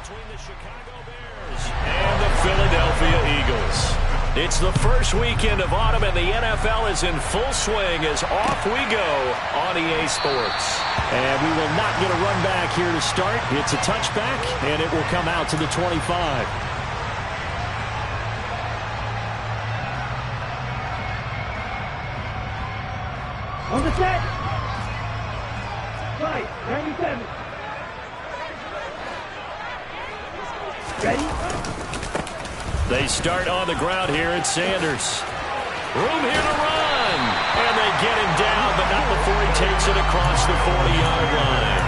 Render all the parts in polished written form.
between the Chicago Bears and the Philadelphia Eagles. It's the first weekend of autumn, and the NFL is in full swing as off we go on EA Sports. And we will not get a run back here to start. It's a touchback, and it will come out to the 25. On the set. Right, 97. Ready? They start on the ground here at Sanders. Room here to run. And they get him down, but not before he takes it across the 40-yard line.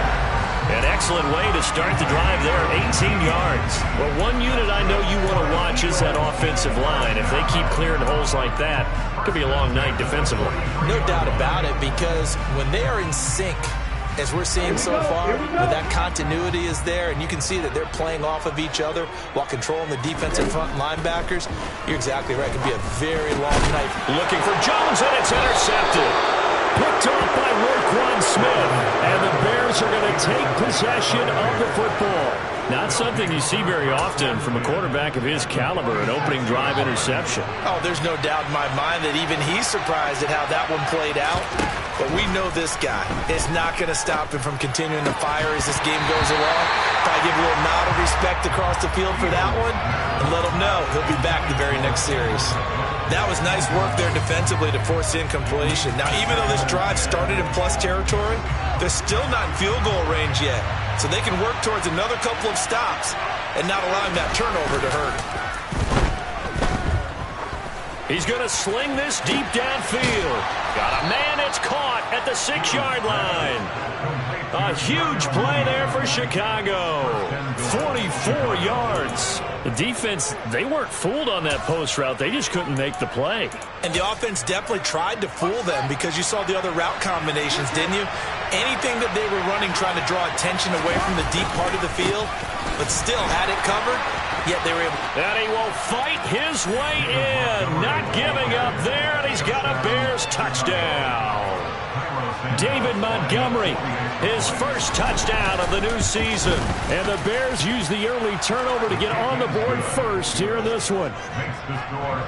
An excellent way to start the drive there, 18 yards. Well, one unit I know you want to watch is that offensive line. If they keep clearing holes like that, it could be a long night defensively. No doubt about it, because when they are in sync, as we're seeing so far, when that continuity is there, and you can see that they're playing off of each other while controlling the defensive front linebackers, you're exactly right. It could be a very long night. Looking for Jones, and it's intercepted. Picked off by Roquan Smith, and the Bears are going to take possession of the football. Not something you see very often from a quarterback of his caliber, an opening drive interception. Oh, there's no doubt in my mind that even he's surprised at how that one played out. But we know this guy is not going to stop him from continuing to fire as this game goes along. Probably give a little nod of respect across the field for that one, and let him know he'll be back the very next series. That was nice work there defensively to force incompletion. Now, even though this drive started in plus territory, they're still not in field goal range yet. So they can work towards another couple of stops and not allowing that turnover to hurt. He's going to sling this deep downfield. Got a man, it's caught at the 6-yard line. A huge play there for Chicago. 44 yards. The defense, they weren't fooled on that post route. They just couldn't make the play. And the offense definitely tried to fool them because you saw the other route combinations, didn't you? Anything that they were running trying to draw attention away from the deep part of the field, but still had it covered, yet they were able. And he will fight his way in. Not giving up there, and he's got a Bears touchdown. David Montgomery, his first touchdown of the new season. And the Bears use the early turnover to get on the board first here in this one.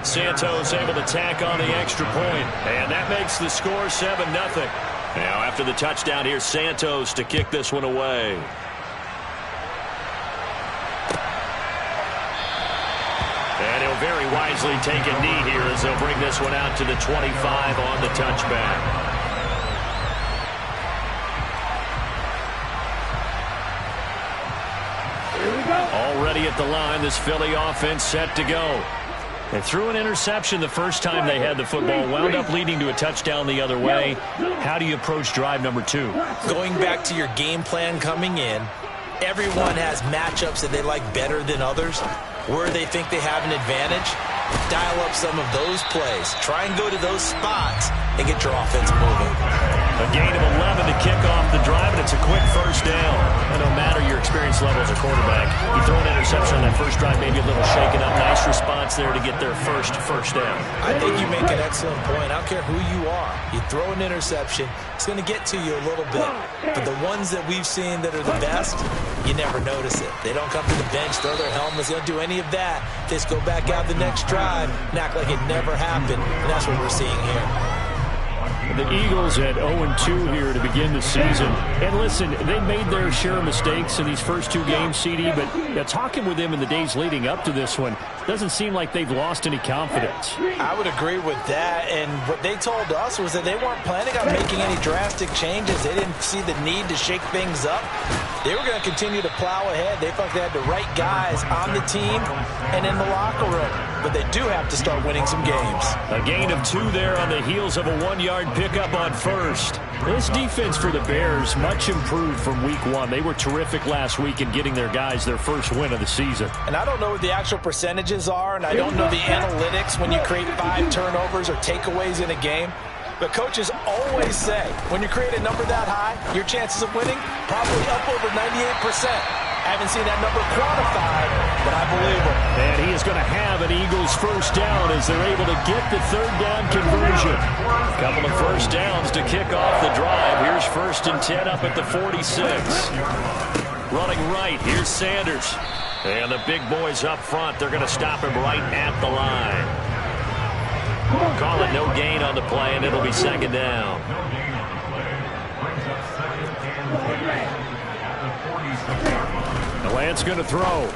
Santos able to tack on the extra point, and that makes the score 7-0. Now after the touchdown, here's Santos to kick this one away. And he'll very wisely take a knee here as they'll bring this one out to the 25 on the touchback. Already at the line, this Philly offense set to go. They threw an interception the first time they had the football, wound up leading to a touchdown the other way. How do you approach drive number 2? Going back to your game plan coming in, everyone has matchups that they like better than others. Where they think they have an advantage, dial up some of those plays. Try and go to those spots and get your offense moving. A gain of 11 to kick off the drive, and it's a quick first down. And no matter your experience level as a quarterback, you throw an interception on that first drive, maybe a little shaken up. Nice response there to get their first down. I think you make an excellent point. I don't care who you are. You throw an interception, it's going to get to you a little bit. But the ones that we've seen that are the best, you never notice it. They don't come to the bench, throw their helmets. They don't do any of that. They just go back out the next drive and act like it never happened. And that's what we're seeing here. The Eagles at 0-2 here to begin the season. And listen, they made their share of mistakes in these first 2 games, CD, but talking with them in the days leading up to this one, doesn't seem like they've lost any confidence. I would agree with that, and what they told us was that they weren't planning on making any drastic changes. They didn't see the need to shake things up. They were going to continue to plow ahead. They felt they had the right guys on the team and in the locker room, but they do have to start winning some games. A gain of 2 there on the heels of a 1-yard pickup on first. This defense for the Bears, much improved from week 1. They were terrific last week in getting their guys their first win of the season. And I don't know what the actual percentages are, and I don't know the analytics when you create 5 turnovers or takeaways in a game. But coaches always say, when you create a number that high, your chances of winning probably up over 98%. I haven't seen that number quantified, but I believe it. And he is going to have an Eagles first down as they're able to get the 3rd down conversion. A couple of first downs to kick off the drive. Here's 1st and 10 up at the 46. Running right, here's Sanders. And the big boys up front, they're going to stop him right at the line. Call it no gain on the play, and it'll be second down. The Lance going to throw.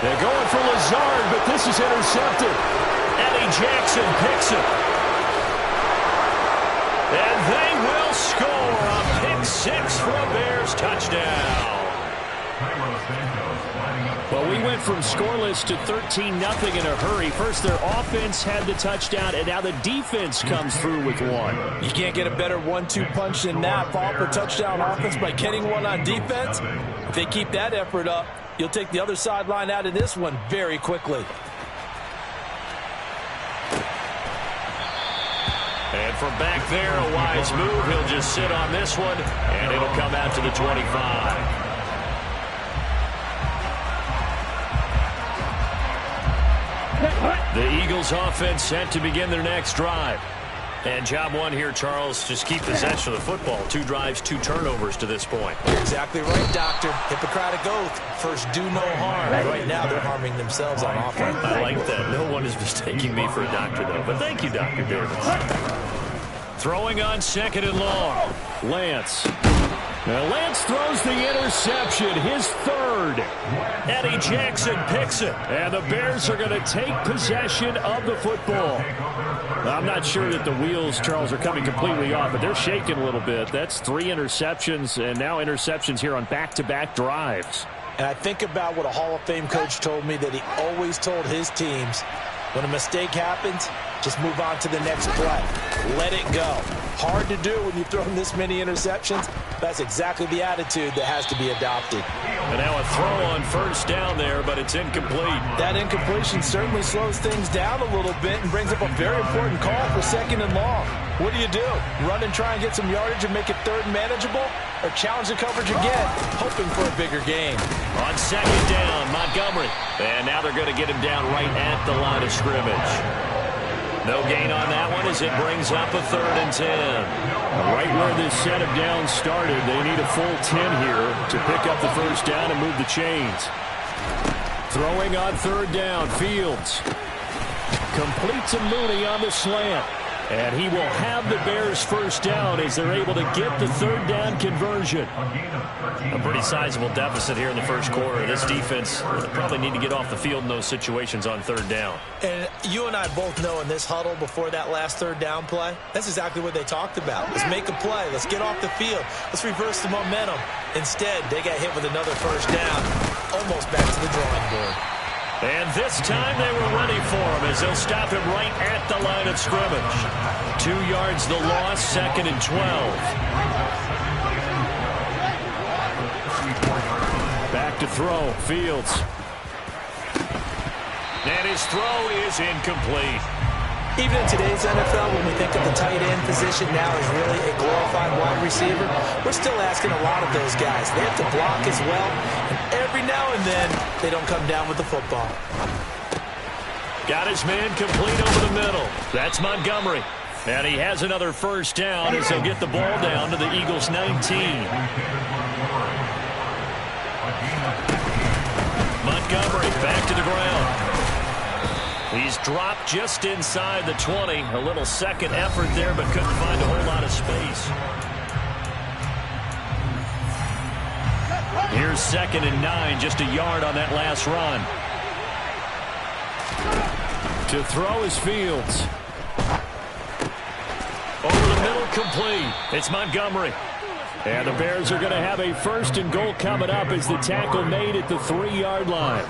They're going for Lazard, but this is intercepted. Eddie Jackson picks it. And they will score a pick six for a Bears touchdown. Well, we went from scoreless to 13-0 in a hurry. First, their offense had the touchdown, and now the defense comes through with one. You can't get a better 1-2 punch than that. Fall for touchdown offense by getting one on defense. If they keep that effort up, you'll take the other sideline out of this one very quickly. And from back there, a wise move. He'll just sit on this one, and it'll come out to the 25. The Eagles offense set to begin their next drive. And job one here, Charles, just keep possession of the football. 2 drives, 2 turnovers to this point. You're exactly right, Doctor. Hippocratic oath. First, do no harm. Right now, they're harming themselves on offense. I like that. No one is mistaking me for a doctor, though. But thank you, Dr. Davis. Throwing on second and long. Lance. Now Lance throws the interception, his third. Eddie Jackson picks it. And the Bears are going to take possession of the football. I'm not sure that the wheels, Charles, are coming completely off, but they're shaking a little bit. That's 3 interceptions, and now interceptions here on back-to-back drives. And I think about what a Hall of Fame coach told me, that he always told his teams, when a mistake happens, just move on to the next play. Let it go. Hard to do when you've thrown this many interceptions. That's exactly the attitude that has to be adopted. And now a throw on first down there, but it's incomplete. That incompletion certainly slows things down a little bit and brings up a very important call for second and long. What do? Run and try and get some yardage and make it third and manageable? Or challenge the coverage again, hoping for a bigger gain? On second down, Montgomery. And now they're going to get him down right at the line of scrimmage. No gain on that one as it brings up a 3rd and 10. Right where this set of downs started, they need a full 10 here to pick up the first down and move the chains. Throwing on 3rd down, Fields. Completes a Mooney on the slant. And he will have the Bears first down as they're able to get the 3rd down conversion. A pretty sizable deficit here in the first quarter. This defense probably need to get off the field in those situations on 3rd down. And you and I both know in this huddle before that last 3rd down play, that's exactly what they talked about. Let's make a play. Let's get off the field. Let's reverse the momentum. Instead, they got hit with another first down, almost back to the drawing board. And this time they were ready for him as they'll stop him right at the line of scrimmage. 2 yards the loss, 2nd and 12. Back to throw, Fields. And his throw is incomplete. Even in today's NFL, when we think of the tight end position now as really a glorified wide receiver, we're still asking a lot of those guys. They have to block as well, and every now and then, they don't come down with the football. Got his man complete over the middle. That's Montgomery. And he has another first down as he'll get the ball down to the Eagles' 19. Montgomery back to the ground. He's dropped just inside the 20. A little second effort there, but couldn't find a whole lot of space. Here's 2nd and 9, just a yard on that last run. To throw is Fields. Over the middle, complete. It's Montgomery. And the Bears are going to have a 1st and goal coming up as the tackle made at the 3-yard line.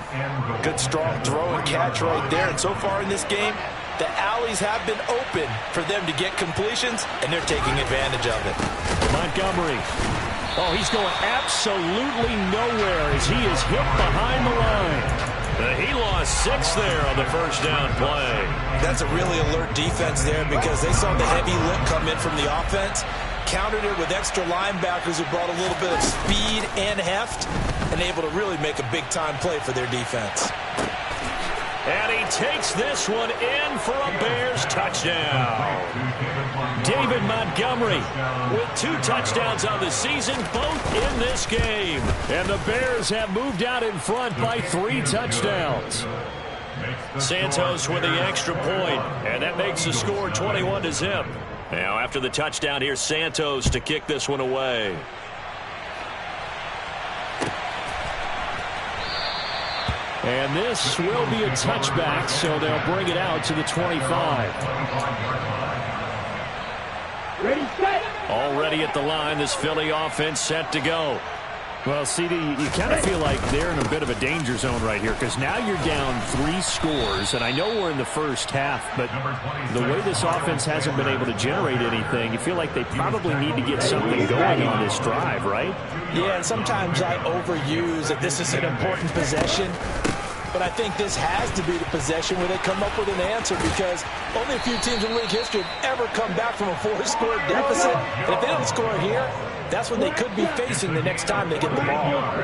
Good strong throw and catch right there. And so far in this game, the alleys have been open for them to get completions, and they're taking advantage of it. Montgomery. Oh, he's going absolutely nowhere as he is hit behind the line. He lost 6 there on the first down play. That's a really alert defense there because they saw the heavy lift come in from the offense, countered it with extra linebackers who brought a little bit of speed and heft, and able to really make a big-time play for their defense. And he takes this one in for a Bears touchdown. David Montgomery with 2 touchdowns on the season, both in this game. And the Bears have moved out in front by 3 touchdowns. Santos with the extra point, and that makes the score 21-0. Now after the touchdown, here's Santos to kick this one away. And this will be a touchback, so they'll bring it out to the 25. Ready, set. Already at the line, this Philly offense set to go. Well, CD, you kind of feel like they're in a bit of a danger zone right here because now you're down 3 scores, and I know we're in the first half, but the way this offense hasn't been able to generate anything, you feel like they probably need to get something going on this drive, right? Yeah, and sometimes I overuse that this is an important possession. But I think this has to be the possession where they come up with an answer because only a few teams in league history have ever come back from a 4-score deficit. And if they don't score here, that's what they could be facing the next time they get the ball.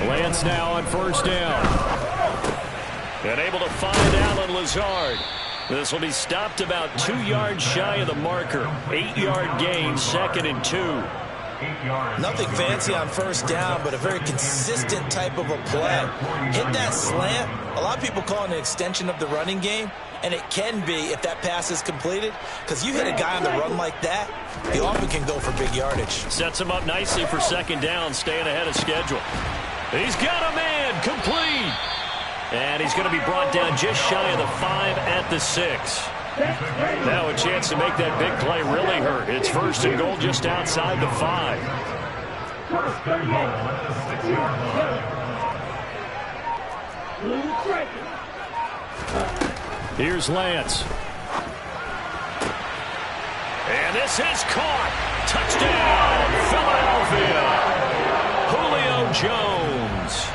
Lance now on first down. And able to find Allen Lazard. This will be stopped about 2 yards shy of the marker. 8-yard gain, 2nd and 2. Nothing fancy on first down, but a very consistent type of a play. Hit that slant. A lot of people call it an extension of the running game, and it can be if that pass is completed, because you hit a guy on the run like that, he often can go for big yardage. Sets him up nicely for 2nd down, staying ahead of schedule. He's got a man, complete. And he's going to be brought down just shy of the 5 at the 6. Now a chance to make that big play really hurt. It's 1st and goal just outside the 5. Here's Lance. And this is caught. Touchdown, Philadelphia. Julio Jones.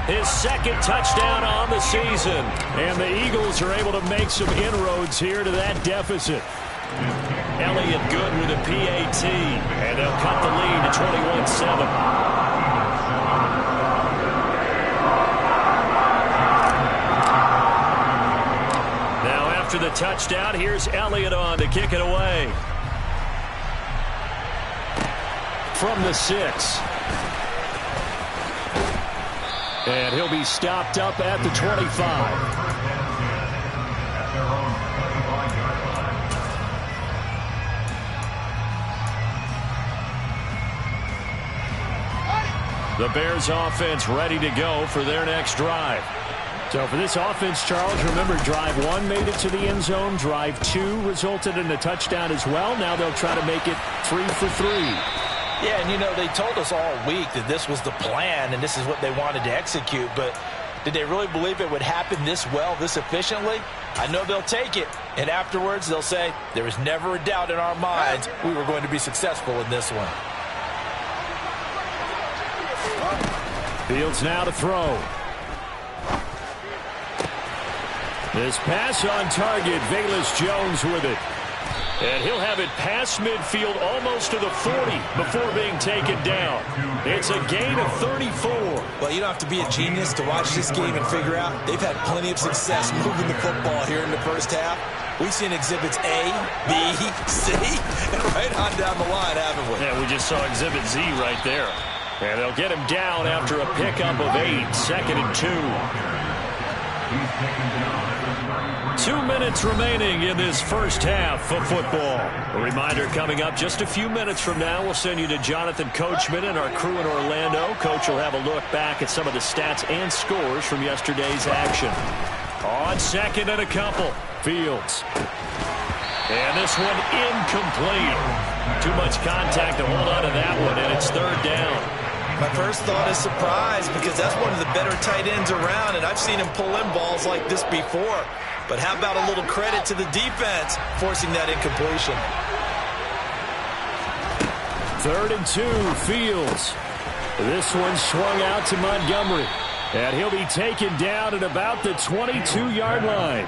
His 2nd touchdown on the season. And the Eagles are able to make some inroads here to that deficit. Elliott good with a PAT. And they'll cut the lead to 21-7. Now after the touchdown, here's Elliott on to kick it away. From the 6. And he'll be stopped up at the 25. The Bears offense ready to go for their next drive. So for this offense, Charles, remember drive 1 made it to the end zone. Drive 2 resulted in a touchdown as well. Now they'll try to make it 3 for 3. Yeah, and you know, they told us all week that this was the plan and this is what they wanted to execute, but did they really believe it would happen this well, this efficiently? I know they'll take it, and afterwards they'll say, there was never a doubt in our minds we were going to be successful in this one. Fields now to throw. This pass on target, Velus Jones with it. And he'll have it past midfield almost to the 40 before being taken down. It's a gain of 34. Well, you don't have to be a genius to watch this game and figure out they've had plenty of success moving the football here in the first half. We've seen exhibits A, B, C, and right on down the line, haven't we? Yeah, we just saw exhibit Z right there. And they'll get him down after a pickup of 8, 2nd and 2. 2 minutes remaining in this first half of football. A reminder coming up just a few minutes from now. We'll send you to Jonathan Coachman and our crew in Orlando. Coach will have a look back at some of the stats and scores from yesterday's action. On 2nd and a couple, Fields. And this one incomplete. Too much contact to hold on to that one, and it's 3rd down. My first thought is surprise because that's one of the better tight ends around, and I've seen him pull in balls like this before. But how about a little credit to the defense forcing that incompletion? 3rd and 2, Fields. This one swung out to Montgomery. And he'll be taken down at about the 22-yard line.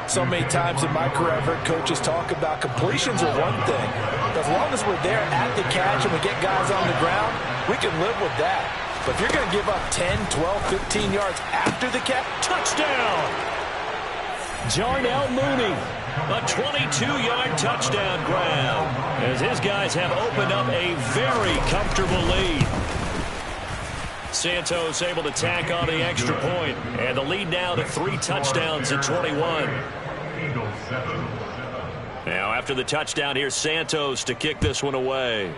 So many times in my career, I've heard coaches talk about completions are one thing. As long as we're there at the catch and we get guys on the ground, we can live with that. But if you're going to give up 10, 12, 15 yards after the catch, touchdown! Jarnell Mooney, a 22-yard touchdown grab, as his guys have opened up a very comfortable lead. Santos able to tack on the extra point, and the lead now to 3 touchdowns at 21. Now after the touchdown, here's Santos to kick this one away.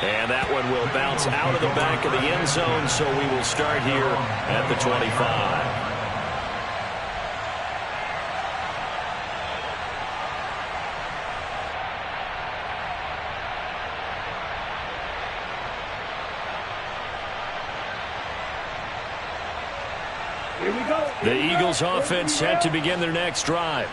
And that one will bounce out of the back of the end zone, so we will start here at the 25. Here we go. The Eagles offense set to begin their next drive.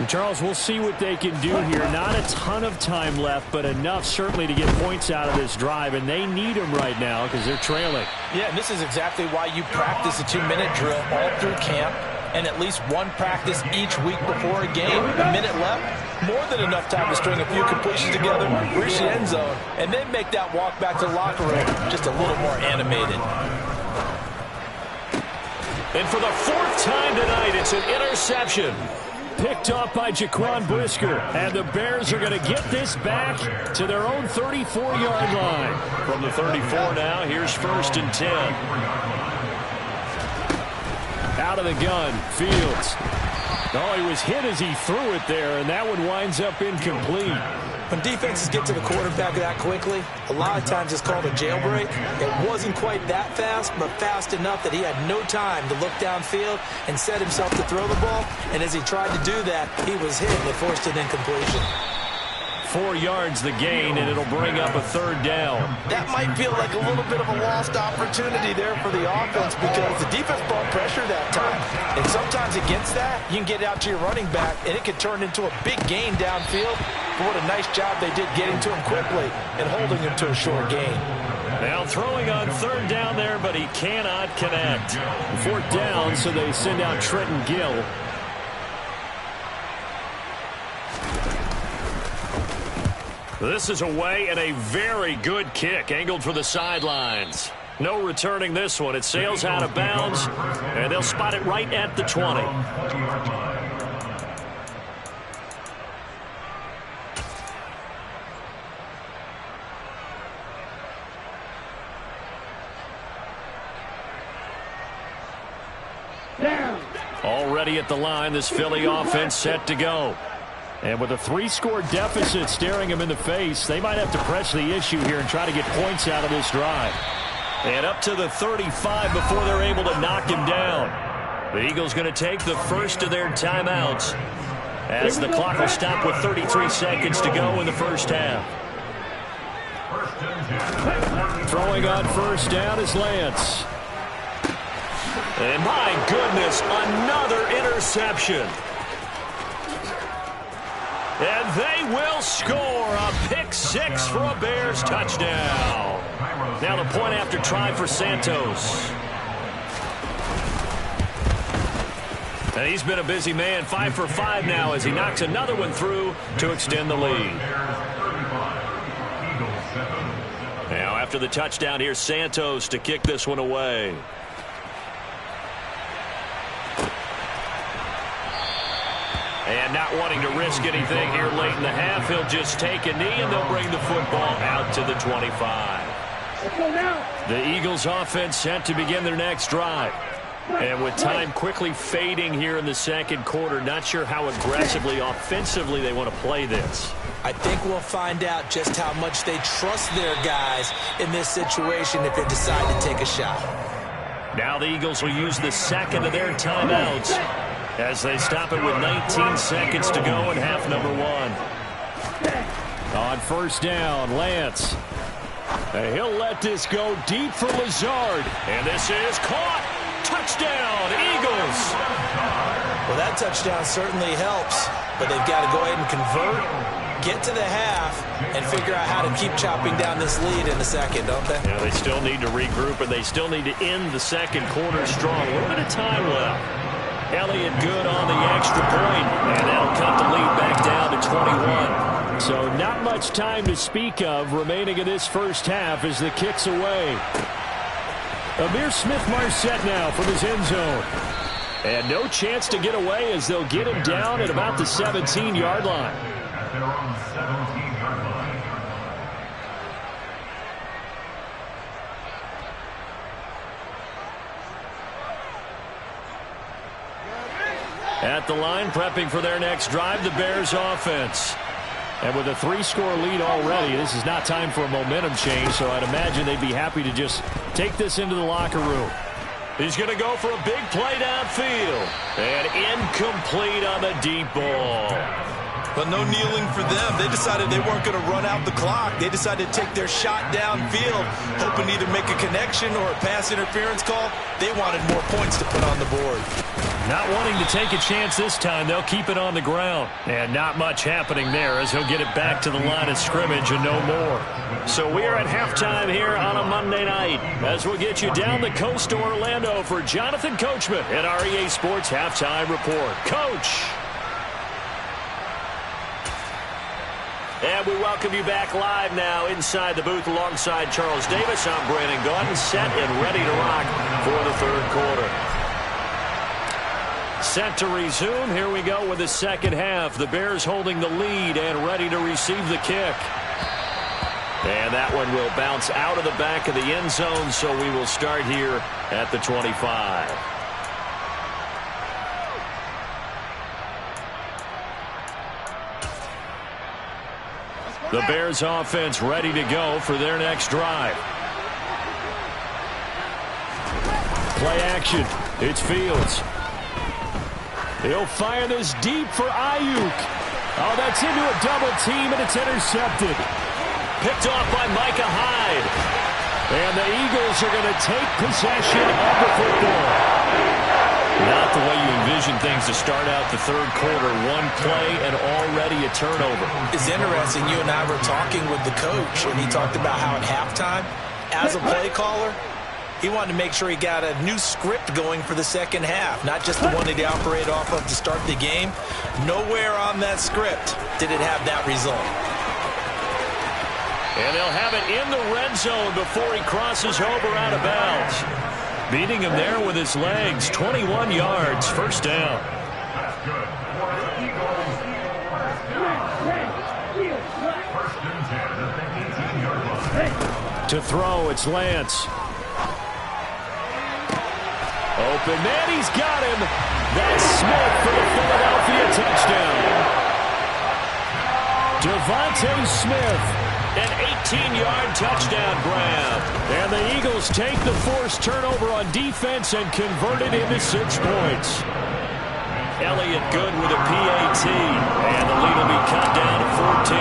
Charles, we'll see what they can do here. Not a ton of time left, but enough certainly to get points out of this drive, and they need them right now because they're trailing. Yeah, and this is exactly why you practice a 2-minute drill all through camp and at least one practice each week before a game. A minute left, more than enough time to string a few completions together, reach the end zone, and then make that walk back to the locker room just a little more animated. And for the 4th time tonight, it's an interception. Picked off by Jaquan Brisker, and the Bears are going to get this back to their own 34-yard line. From the 34 now, here's 1st and 10. Out of the gun, Fields. Oh, he was hit as he threw it there, and that one winds up incomplete. When defenses get to the quarterback that quickly, a lot of times it's called a jailbreak. It wasn't quite that fast, but fast enough that he had no time to look downfield and set himself to throw the ball. And as he tried to do that, he was hit and it forced an incompletion. 4 yards the gain, and it'll bring up a 3rd down. That might feel like a little bit of a lost opportunity there for the offense because the defense brought pressure that time. And sometimes against that, you can get out to your running back, and it could turn into a big gain downfield. But what a nice job they did getting to him quickly and holding him to a short gain. Now throwing on 3rd down there, but he cannot connect. 4th down, so they send out Trenton Gill. This is away and a very good kick angled for the sidelines. No returning this one. It sails out of bounds, and they'll spot it right at the 20. Down. Already at the line, this Philly offense set to go. And with a 3-score deficit staring them in the face, they might have to press the issue here and try to get points out of this drive. And up to the 35 before they're able to knock him down. The Eagles going to take the first of their timeouts as the clock will stop with 33 seconds to go in the first half. Throwing on 1st down is Lance. And my goodness, another interception. And they will score a pick-6 for a Bears touchdown. Now the point after try for Santos. And he's been a busy man, 5 for 5 now as he knocks another one through to extend the lead. Now after the touchdown, here's Santos to kick this one away. And not wanting to risk anything here late in the half, he'll just take a knee, and they'll bring the football out to the 25. Let's go now. The Eagles offense set to begin their next drive. And with time quickly fading here in the 2nd quarter, not sure how aggressively, offensively they want to play this. I think we'll find out just how much they trust their guys in this situation if they decide to take a shot. Now the Eagles will use the 2nd of their timeouts as they stop it with 19 seconds to go in half number 1. On 1st down, Lance. And he'll let this go deep for Lazard. And this is caught. Touchdown, Eagles. Well, that touchdown certainly helps, but they've got to go ahead and convert, get to the half, and figure out how to keep chopping down this lead in the 2nd, don't they? Yeah, they still need to regroup, and they still need to end the 2nd quarter strong. A little bit of time left. Elliott good on the extra point, and that'll cut the lead back down to 21. So not much time to speak of remaining in this first half as the kick's away. Amir Smith-Marset now from his end zone. And no chance to get away as they'll get him down at about the 17-yard line. At their own 17-yard line. At the line, prepping for their next drive, the Bears offense. And with a 3-score lead already, this is not time for a momentum change, so I'd imagine they'd be happy to just take this into the locker room. He's going to go for a big play downfield. And incomplete on the deep ball. But no kneeling for them. They decided they weren't going to run out the clock. They decided to take their shot downfield, hoping to either make a connection or a pass interference call. They wanted more points to put on the board. Not wanting to take a chance this time, they'll keep it on the ground. And not much happening there as he'll get it back to the line of scrimmage and no more. So we're at halftime here on a Monday night as we'll get you down the coast to Orlando for Jonathan Coachman at our EA Sports Halftime Report. Coach! And we welcome you back live now inside the booth alongside Charles Davis. I'm Brandon Gaudin, set and ready to rock for the third quarter. Set to resume. Here we go with the second half. The Bears holding the lead and ready to receive the kick. And that one will bounce out of the back of the end zone, so we will start here at the 25. The Bears offense ready to go for their next drive. Play action. It's Fields. He'll fire this deep for Ayuk. Oh, that's into a double team, and it's intercepted. Picked off by Micah Hyde. And the Eagles are going to take possession of the football. Not the way you envision things to start out the third quarter. One play and already a turnover. It's interesting. You and I were talking with the coach, and he talked about how at halftime, as a play caller, he wanted to make sure he got a new script going for the second half, not just the one that he operated off of to start the game. Nowhere on that script did it have that result. And they'll have it in the red zone before he crosses over out of bounds. Beating him there with his legs, 21 yards, first down. That's good. For the Eagles, first and 10 at the 18-yard line. To throw, it's Lance. Open man, he's got him. That's Smith for the Philadelphia touchdown. Devontae Smith. An 18-yard touchdown grab. And the Eagles take the forced turnover on defense and convert it into 6 points. Elliott good with a PAT. And the lead will be cut down to 14.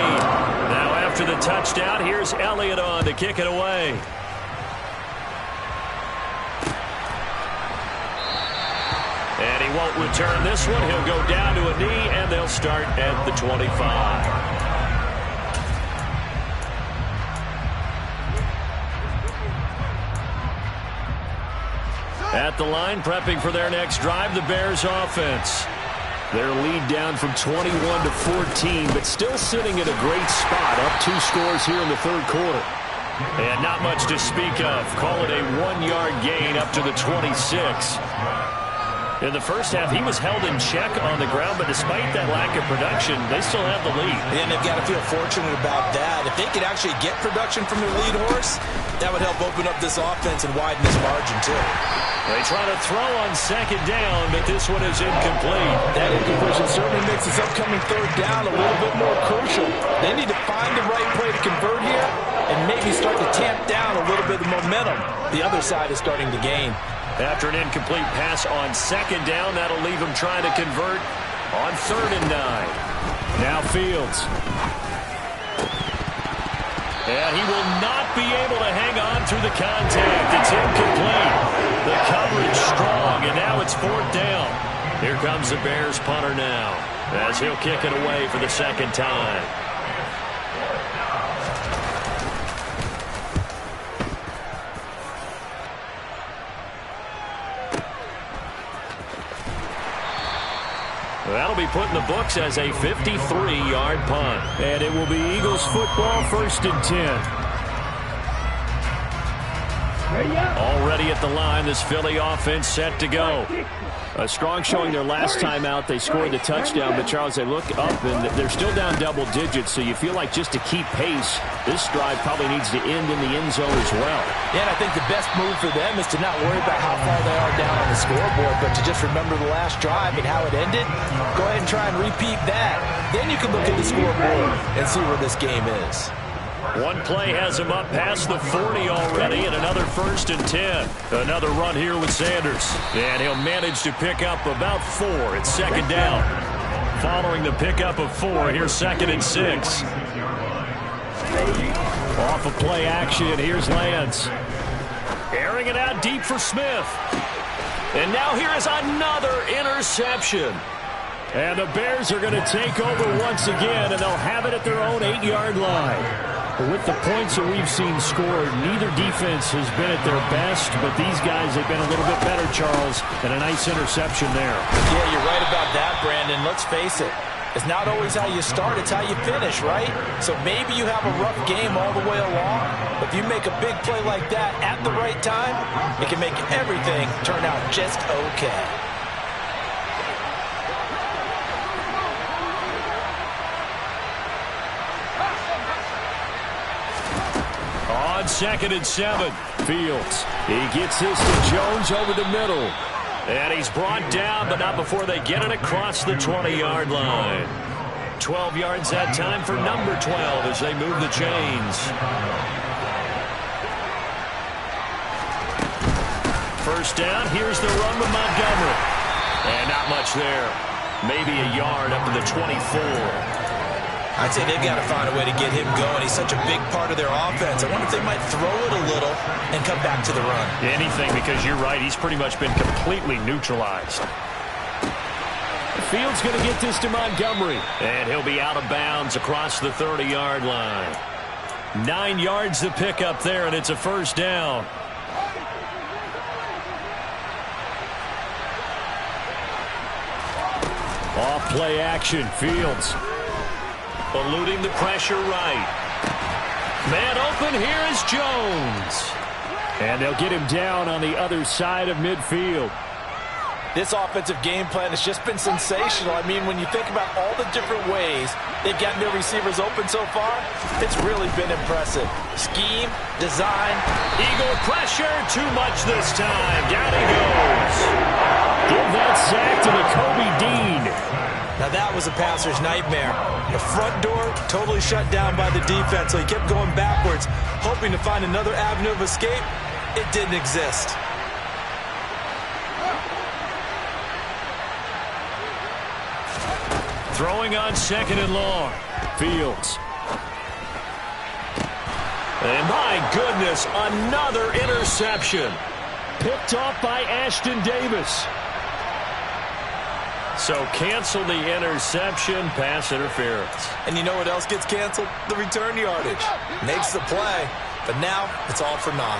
Now after the touchdown, here's Elliott on to kick it away. And he won't return this one. He'll go down to a knee, and they'll start at the 25. At the line, prepping for their next drive, the Bears offense. Their lead down from 21 to 14, but still sitting at a great spot, up 2 scores here in the third quarter. And not much to speak of. Call it a 1-yard gain up to the 26. In the first half, he was held in check on the ground, but despite that lack of production, they still have the lead. And they've got to feel fortunate about that. If they could actually get production from their lead horse, that would help open up this offense and widen this margin, too. They try to throw on second down, but this one is incomplete. That incompletion certainly makes this upcoming third down a little bit more crucial. They need to find the right play to convert here and maybe start to tamp down a little bit of momentum. The other side is starting to gain. After an incomplete pass on second down, that'll leave him trying to convert on 3rd and 9. Now Fields. And he will not be able to hang on through the contact. It's incomplete. The coverage strong, and now it's 4th down. Here comes the Bears punter now, as he'll kick it away for the second time. That'll be put in the books as a 53-yard punt. And it will be Eagles football, 1st and 10. Already at the line, this Philly offense set to go. A strong showing their last time out. They scored the touchdown, but Charles, they look up and they're still down double digits, so you feel like just to keep pace, this drive probably needs to end in the end zone as well. Yeah, and I think the best move for them is to not worry about how far they are down on the scoreboard, but to just remember the last drive and how it ended. Go ahead and try and repeat that. Then you can look at the scoreboard and see where this game is. One play has him up past the 40 already, and another 1st and 10. Another run here with Sanders. And he'll manage to pick up about 4. It's 2nd down. Following the pickup of 4, here's 2nd and 6. Off of play action, here's Lance. Airing it out deep for Smith. And now here is another interception. And the Bears are going to take over once again, and they'll have it at their own 8-yard line. With the points that we've seen scored, neither defense has been at their best, but these guys have been a little bit better, Charles, and a nice interception there. Yeah, you're right about that, Brandon. Let's face it. It's not always how you start, it's how you finish, right? So maybe you have a rough game all the way along, but if you make a big play like that at the right time, it can make everything turn out just okay. On 2nd and 7, Fields. He gets this to Jones over the middle. And he's brought down, but not before they get it across the 20-yard line. 12 yards that time for number 12 as they move the chains. First down, here's the run with Montgomery. And not much there. Maybe a yard up to the 24. I'd say they've got to find a way to get him going. He's such a big part of their offense. I wonder if they might throw it a little and come back to the run. Anything, because you're right. He's pretty much been completely neutralized. Fields going to get this to Montgomery. And he'll be out of bounds across the 30-yard line. 9 yards to pick up there, and it's a 1st down. Off play action, Fields. Eluding the pressure right. Man open, here is Jones. And they'll get him down on the other side of midfield. This offensive game plan has just been sensational. I mean, when you think about all the different ways they've gotten their receivers open so far, it's really been impressive. Scheme, design. Eagle pressure, too much this time. Down he goes. Give that sack to Kobe Dean. Now that was a passer's nightmare. The front door totally shut down by the defense, so he kept going backwards, hoping to find another avenue of escape. It didn't exist. Throwing on 2nd and long. Fields. And my goodness, another interception. Picked off by Ashton Davis. So cancel the interception, pass interference. And you know what else gets canceled? The return yardage. Makes the play, but now it's all for naught.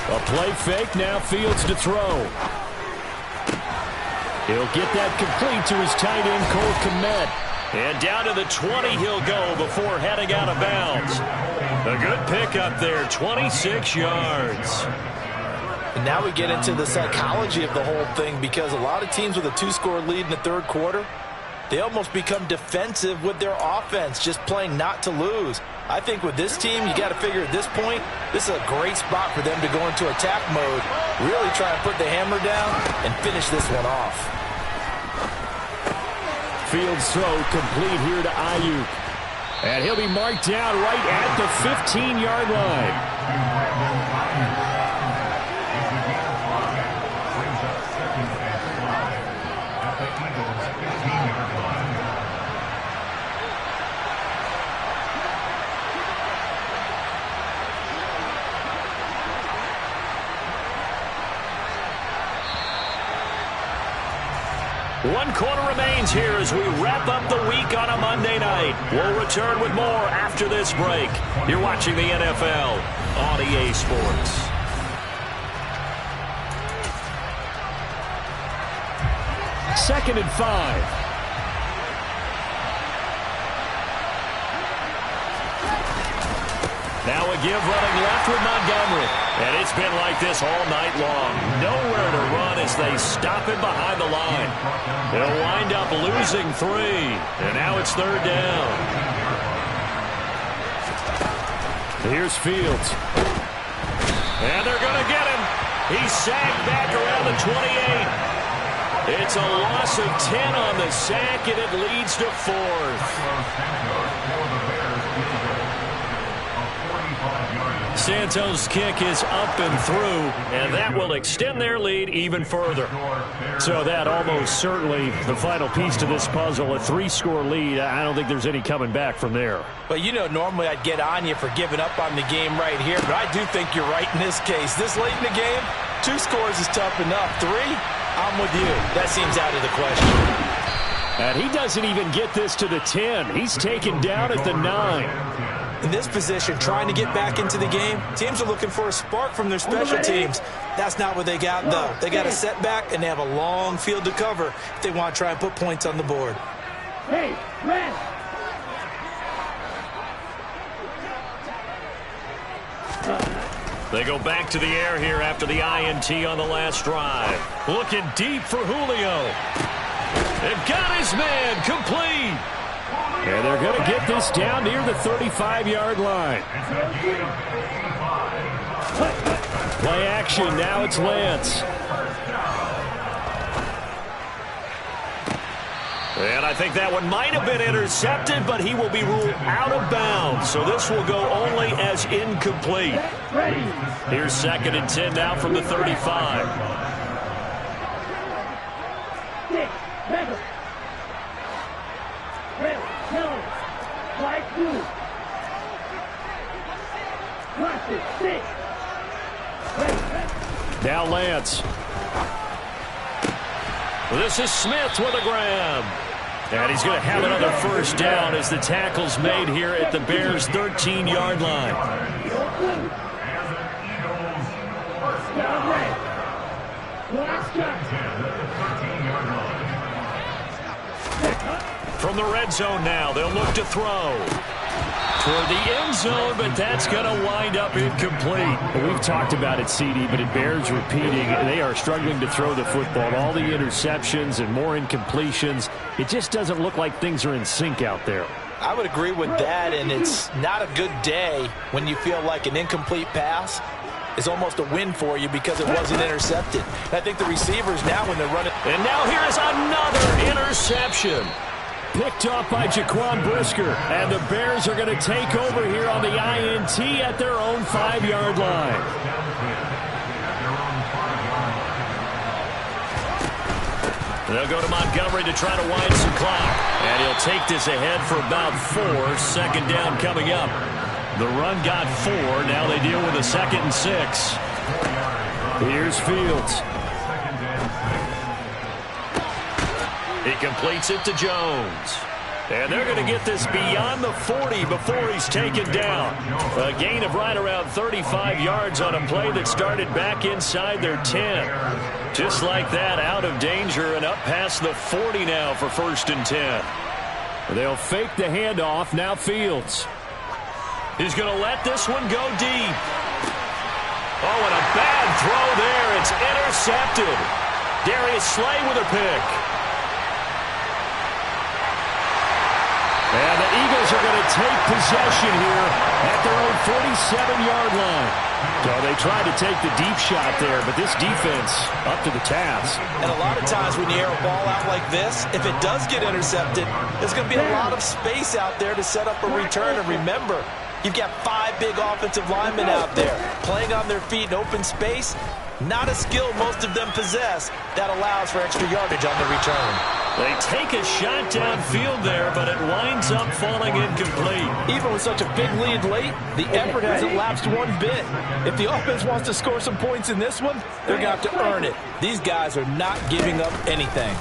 A play fake, now Fields to throw. He'll get that complete to his tight end, Cole Kmet. And down to the 20 he'll go before heading out of bounds. A good pickup there, 26 yards. And now we get into the psychology of the whole thing, because a lot of teams with a 2-score lead in the 3rd quarter, they almost become defensive with their offense, just playing not to lose. I think with this team, you got to figure at this point, this is a great spot for them to go into attack mode, really try and put the hammer down and finish this one off. Fields throw complete here to Ayuk. And he'll be marked down right at the 15-yard line. One quarter remains here as we wrap up the week on a Monday night. We'll return with more after this break. You're watching the NFL on EA Sports. 2nd and 5. Now a give running left with Montgomery. And it's been like this all night long. Nowhere to run as they stop him behind the line. They'll wind up losing 3. And now it's 3rd down. Here's Fields. And they're going to get him. He's sacked back around the 28. It's a loss of 10 on the sack, and it leads to 4th. Santos' kick is up and through, and that will extend their lead even further. So that almost certainly the final piece to this puzzle, a 3-score lead. I don't think there's any coming back from there. But, you know, normally I'd get on you for giving up on the game right here, but I do think you're right in this case. This late in the game, 2 scores is tough enough. 3, I'm with you. That seems out of the question. And he doesn't even get this to the 10. He's taken down at the 9. In this position, trying to get back into the game, teams are looking for a spark from their special teams. That's not what they got, though. They got a setback, and they have a long field to cover if they want to try and put points on the board. Hey, rest. They go back to the air here after the INT on the last drive. Looking deep for Julio. And got his man complete. And they're going to get this down near the 35-yard line. Play action. Now it's Lance. And I think that one might have been intercepted, but he will be ruled out of bounds. So this will go only as incomplete. Here's 2nd and 10 now from the 35. Now Lance. This is Smith with a grab. And he's going to have another first down as the tackle's made here at the Bears' 13-yard line. From the red zone now, they'll look to throw. Toward the end zone, but that's going to wind up incomplete. We've talked about it, CD, but it bears repeating. They are struggling to throw the football. All the interceptions and more incompletions. It just doesn't look like things are in sync out there. I would agree with that, and it's not a good day when you feel like an incomplete pass is almost a win for you because it wasn't intercepted. And I think the receivers now when they're running. And now here is another interception. Picked off by Jaquan Brisker. And the Bears are going to take over here on the INT at their own 5-yard line. They'll go to Montgomery to try to wind some clock. And he'll take this ahead for about 4. 2nd down coming up. The run got 4. Now they deal with a 2nd and 6. Here's Fields. He completes it to Jones. And they're going to get this beyond the 40 before he's taken down. A gain of right around 35 yards on a play that started back inside their 10. Just like that, out of danger and up past the 40 now for 1st and 10. They'll fake the handoff. Now Fields. He's going to let this one go deep. Oh, and a bad throw there. It's intercepted. Darius Slay with a pick. And the Eagles are going to take possession here at their own 47-yard line. So they tried to take the deep shot there, but this defense up to the task. And a lot of times when you air a ball out like this, if it does get intercepted, there's going to be a lot of space out there to set up a return. And remember, you've got 5 big offensive linemen out there playing on their feet in open space. Not a skill most of them possess that allows for extra yardage on the return. They take a shot downfield there, but it winds up falling incomplete. Even with such a big lead late, the effort hasn't lapsed one bit. If the offense wants to score some points in this one, they're going to have to earn it. These guys are not giving up anything.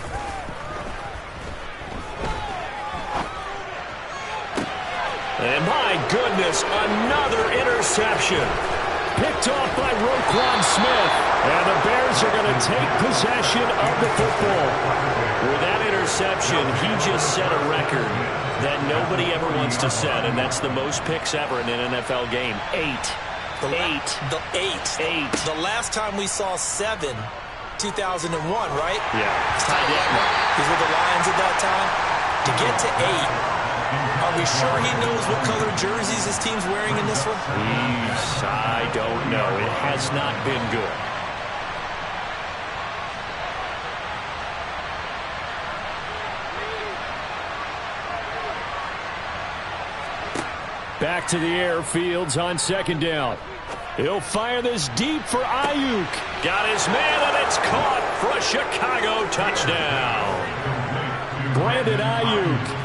And my goodness, another interception. Picked off by Roquan Smith. And the Bears are going to take possession of the football. With that interception, he just set a record that nobody ever wants to set, and that's the most picks ever in an NFL game. 8. The last time we saw 7, 2001, right? Yeah. It's Ty Detmer. He's with the Lions at that time. To get to 8, are we sure he knows what color jerseys his team's wearing in this one? I don't know. It has not been good. Back to the air. Fields on second down. He'll fire this deep for Ayuk. Got his man, and it's caught for a Chicago touchdown. Brandon Ayuk.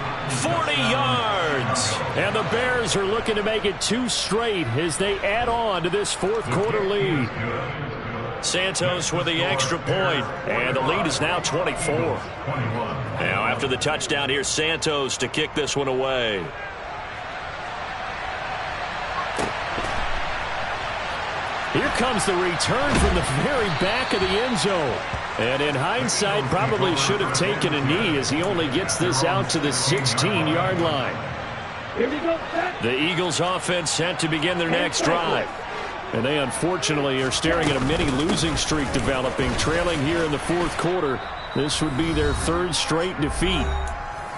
40 yards. And the Bears are looking to make it 2 straight as they add on to this fourth quarter lead. Santos with the extra point, and the lead is now 24. Now after the touchdown, here's Santos to kick this one away. Here comes the return from the very back of the end zone. And in hindsight, probably should have taken a knee as he only gets this out to the 16-yard line. Here we go, set. The Eagles offense set to begin their next drive. And they unfortunately are staring at a mini losing streak developing, trailing here in the fourth quarter. This would be their 3rd straight defeat.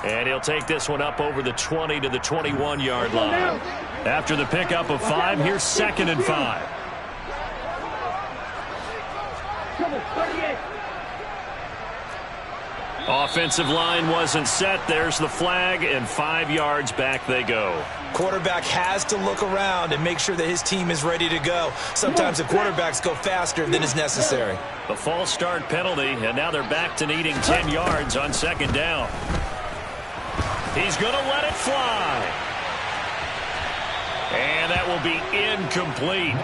And he'll take this one up over the 20 to the 21-yard line. After the pickup of 5, here's 2nd and 5. Offensive line wasn't set. There's the flag, and 5 yards back they go. Quarterback has to look around and make sure that his team is ready to go. Sometimes the quarterbacks go faster than is necessary. The false start penalty, and now they're back to needing 10 yards on 2nd down. He's going to let it fly. And that will be incomplete.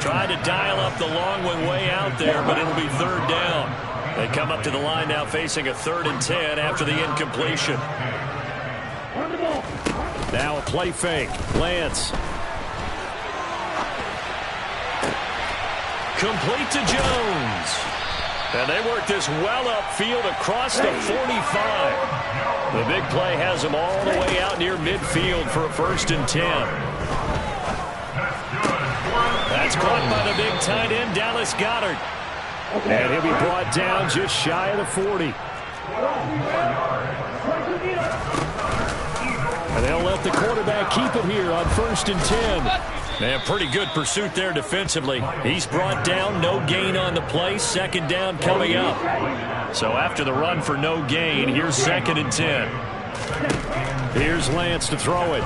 Tried to dial up the long one way out there, but it'll be 3rd down. They come up to the line now facing a 3rd and 10 after the incompletion. Now a play fake. Lance. Complete to Jones. And they work this well upfield across the 45. The big play has them all the way out near midfield for a 1st and 10. That's caught by the big tight end, Dallas Goedert. And he'll be brought down just shy of the 40. And they'll let the quarterback keep it here on 1st and 10. Man, pretty good pursuit there defensively. He's brought down, no gain on the play. 2nd down coming up. So after the run for no gain, here's 2nd and 10. Here's Lance to throw it.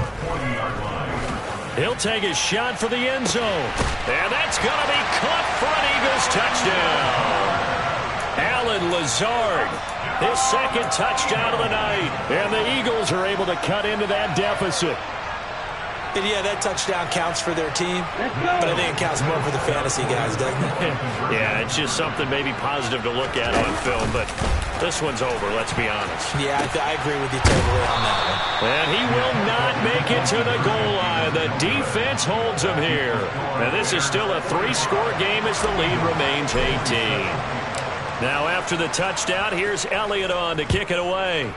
He'll take his shot for the end zone. And that's going to be caught for an Eagles touchdown. Allen Lazard, his 2nd touchdown of the night. And the Eagles are able to cut into that deficit. And yeah, that touchdown counts for their team, but I think it counts more for the fantasy guys, doesn't it? Yeah, it's just something maybe positive to look at on film, but this one's over, let's be honest. Yeah, I agree with you totally on that one. And he will not make it to the goal line. The defense holds him here. And this is still a 3-score game as the lead remains 18. Now after the touchdown, here's Elliott on to kick it away.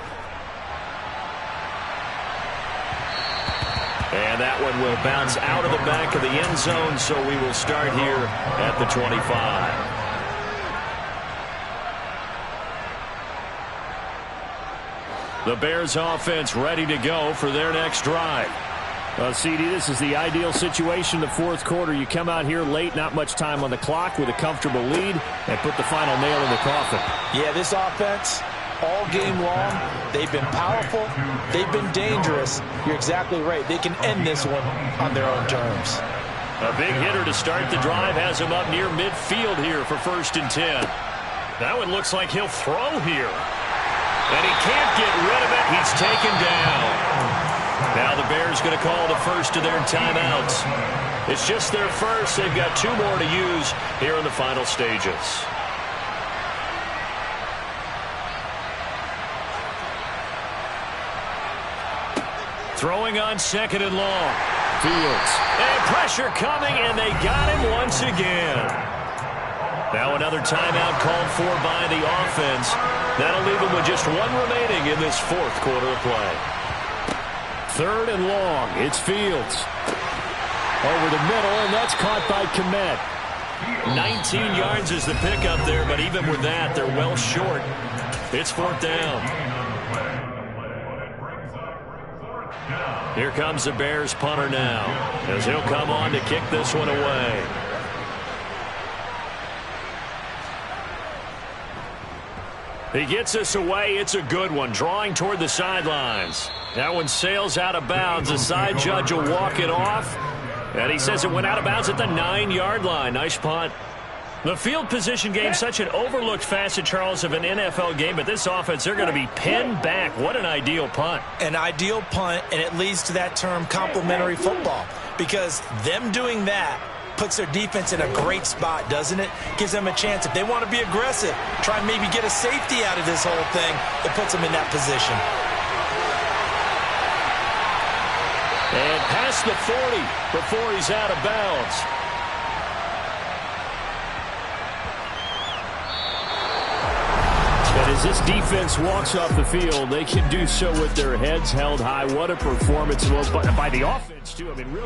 And that one will bounce out of the back of the end zone, so we will start here at the 25. The Bears offense ready to go for their next drive. CD, this is the ideal situation, the fourth quarter. You come out here late, not much time on the clock with a comfortable lead, and put the final nail in the coffin. Yeah, this offense, all game long, they've been powerful, they've been dangerous. You're exactly right. They can end this one on their own terms. A big hitter to start the drive has him up near midfield here for 1st and 10. That one looks like he'll throw here. And he can't get rid of it. He's taken down. Now the Bears going to call the first of their timeouts. It's just their first. They've got 2 more to use here in the final stages. Throwing on 2nd and long. Fields. And pressure coming, and they got him once again. Now another timeout called for by the offense. That'll leave them with just one remaining in this fourth quarter of play. 3rd and long. It's Fields. Over the middle, and that's caught by Kmet. 19 yards is the pickup there, but even with that, they're well short. It's 4th down. Here comes the Bears punter now, as he'll come on to kick this one away. He gets this away. It's a good one, drawing toward the sidelines. That one sails out of bounds. The side judge will walk it off. And he says it went out of bounds at the 9-yard line. Nice punt. The field position game, such an overlooked facet, Charles, of an NFL game. But this offense, they're going to be pinned back. What an ideal punt. An ideal punt, and it leads to that term complementary football. Because them doing that puts their defense in a great spot, doesn't it? Gives them a chance. If they want to be aggressive, try and maybe get a safety out of this whole thing, it puts them in that position. And past the 40 before he's out of bounds. And as this defense walks off the field, they can do so with their heads held high. What a performance by the offense, too. I mean, really.